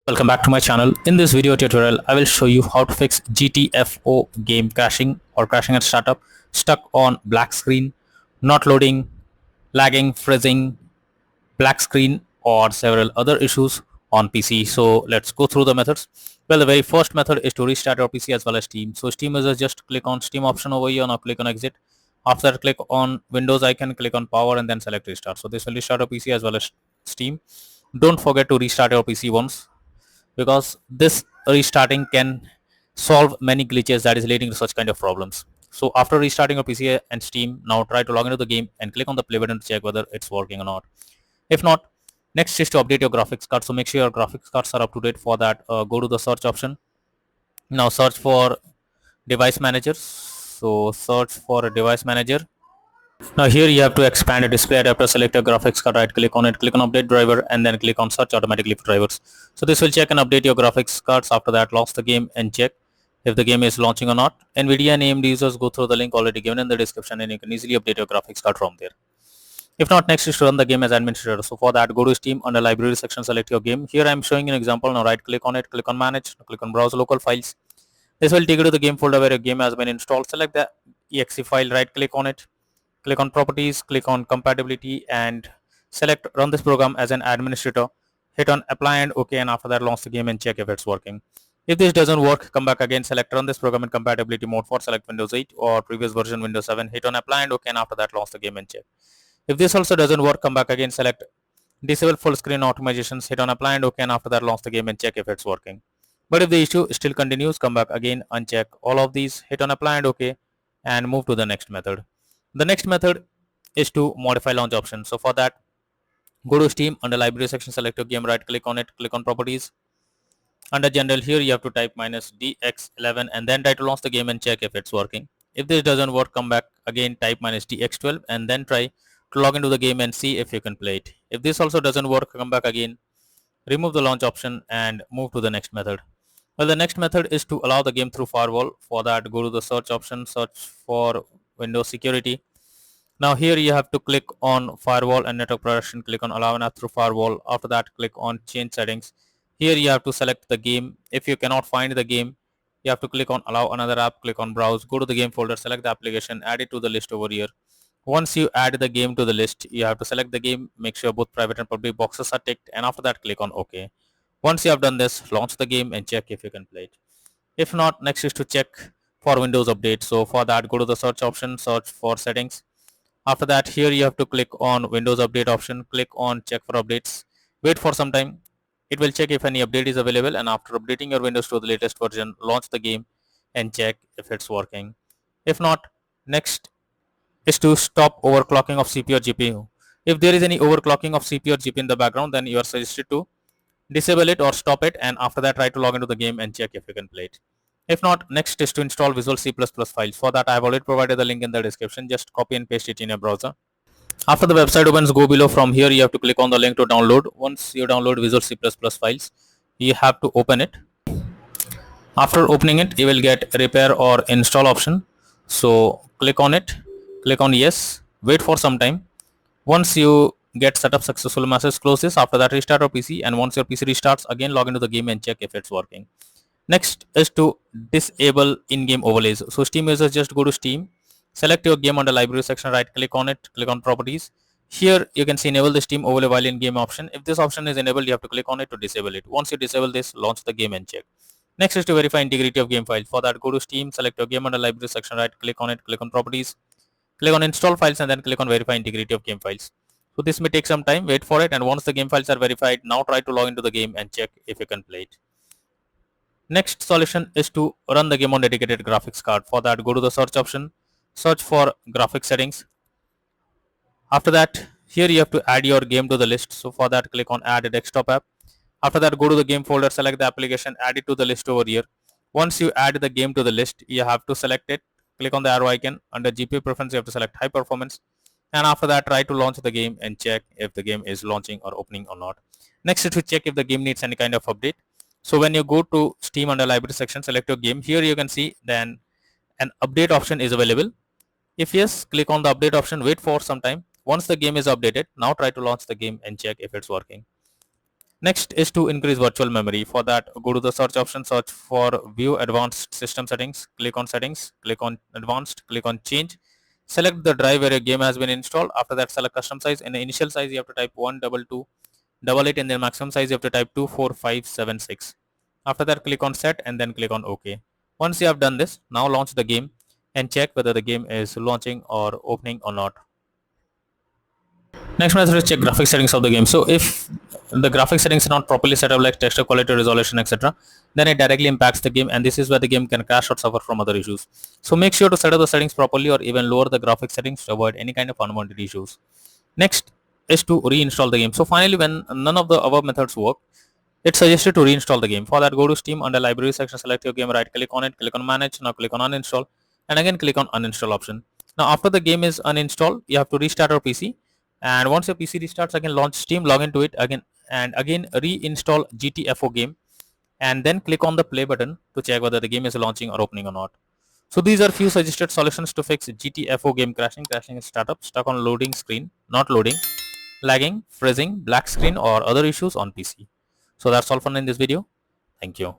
Welcome back to my channel. In this video tutorial, I will show you how to fix GTFO game crashing or crashing at startup, stuck on black screen, not loading, lagging, freezing, black screen or several other issues on PC. So let's go through the methods. Well, the very first method is to restart your PC as well as Steam. So Steam users just click on Steam option over here, now click on exit. After that, click on Windows icon, click on power and then select restart. So this will restart your PC as well as Steam. Don't forget to restart your PC once, because this restarting can solve many glitches that is leading to such kind of problems. So after restarting your PC and Steam, now try to log into the game and click on the play button to check whether it's working or not. If not, next is to update your graphics card. So make sure your graphics cards are up to date. For that, go to the search option. Now search for device manager. So search for a device manager. Now here you have to expand a display adapter, select a graphics card, right click on it, click on update driver and then click on search automatically for drivers. So this will check and update your graphics cards. After that, launch the game and check if the game is launching or not. NVIDIA and AMD users, go through the link already given in the description and you can easily update your graphics card from there. If not, next is to run the game as administrator. So for that, go to Steam, under library section, select your game. Here I am showing an example. Now right click on it, click on manage, click on browse local files. This will take you to the game folder where your game has been installed. Select the exe file, right click on it, click on properties, click on compatibility and select run this program as an administrator. Hit on apply and OK, and after that launch the game and check if it's working. If this doesn't work, come back again, select run this program in compatibility mode for select Windows 8 or previous version Windows 7. Hit on apply and OK, and after that launch the game and check. If this also doesn't work, come back again, select disable full screen optimizations, hit on apply and OK, and after that launch the game and check if it's working. But if the issue still continues, come back again, uncheck all of these, hit on apply and OK, and move to the next method. The next method is to modify launch option. So for that, go to Steam, under library section, select your game, right click on it, click on properties. Under general, here you have to type -dx11 and then try to launch the game and check if it's working. If this doesn't work, come back again, type -dx12 and then try to log into the game and see if you can play it. If this also doesn't work, come back again, remove the launch option and move to the next method. Well, the next method is to allow the game through firewall. For that, go to the search option, search for Windows security. Now here you have to click on firewall and network protection, click on allow an app through firewall. After that, click on change settings. Here you have to select the game. If you cannot find the game, you have to click on allow another app, click on browse, go to the game folder, select the application, add it to the list over here. Once you add the game to the list, you have to select the game, make sure both private and public boxes are ticked, and after that click on OK. Once you have done this, launch the game and check if you can play it. If not, next is to check for Windows update. So for that, go to the search option, search for settings. After that, here you have to click on Windows update option, click on check for updates, wait for some time. It will check if any update is available, and after updating your Windows to the latest version, launch the game and check if it's working. If not, next is to stop overclocking of CPU or GPU. If there is any overclocking of CPU or GPU in the background, then you are suggested to disable it or stop it, and after that try to log into the game and check if you can play it. If not, next is to install Visual C++ files. For that, I have already provided the link in the description. Just copy and paste it in your browser. After the website opens, go below. From here you have to click on the link to download. Once you download Visual C++ files, you have to open it. After opening it, you will get repair or install option. So click on it, click on yes, wait for some time. Once you get setup successful message, close this. After that, restart your PC, and once your PC restarts, again log into the game and check if it's working. Next is to disable in-game overlays. So Steam users, just go to Steam, select your game under library section, right click on it, click on properties. Here you can see enable the Steam overlay while in game option. If this option is enabled, you have to click on it to disable it. Once you disable this, launch the game and check. Next is to verify integrity of game files. For that, go to Steam, select your game under library section, right click on it, click on properties, click on install files and then click on verify integrity of game files. So this may take some time, wait for it, and once the game files are verified, now try to log into the game and check if you can play it. Next solution is to run the game on dedicated graphics card. For that, go to the search option, search for graphics settings. After that, here you have to add your game to the list. So for that, click on add a desktop app. After that, go to the game folder, select the application, add it to the list over here. Once you add the game to the list, you have to select it, click on the arrow icon. Under GPU preference, you have to select high performance, and after that try to launch the game and check if the game is launching or opening or not. Next is to check if the game needs any kind of update. So when you go to Steam under library section, select your game. Here you can see then an update option is available. If yes, click on the update option, wait for some time. Once the game is updated, now try to launch the game and check if it's working. Next is to increase virtual memory. For that, go to the search option, search for view advanced system settings, click on settings, click on advanced, click on change. Select the drive where your game has been installed. After that, select custom size. In the initial size, you have to type 12288, and then maximum size you have to type 24576. After that, click on set and then click on OK. Once you have done this, now launch the game and check whether the game is launching or opening or not. Next method is check graphic settings of the game. So if the graphic settings are not properly set up, like texture quality, resolution, etc., then it directly impacts the game, and this is where the game can crash or suffer from other issues. So make sure to set up the settings properly, or even lower the graphic settings to avoid any kind of unwanted issues. Next is to reinstall the game. So finally, when none of the above methods work, it's suggested to reinstall the game. For that, go to Steam, under Library section, select your game, right click on it, click on Manage. Now click on Uninstall, and again click on Uninstall option. Now after the game is uninstalled, you have to restart your PC, and once your PC restarts, again launch Steam, log into it again, and again reinstall GTFO game, and then click on the play button to check whether the game is launching or opening or not. So these are few suggested solutions to fix GTFO game crashing, crashing in startup, stuck on loading screen, not loading, lagging, freezing, black screen, or other issues on PC. So that's all for in this video. Thank you.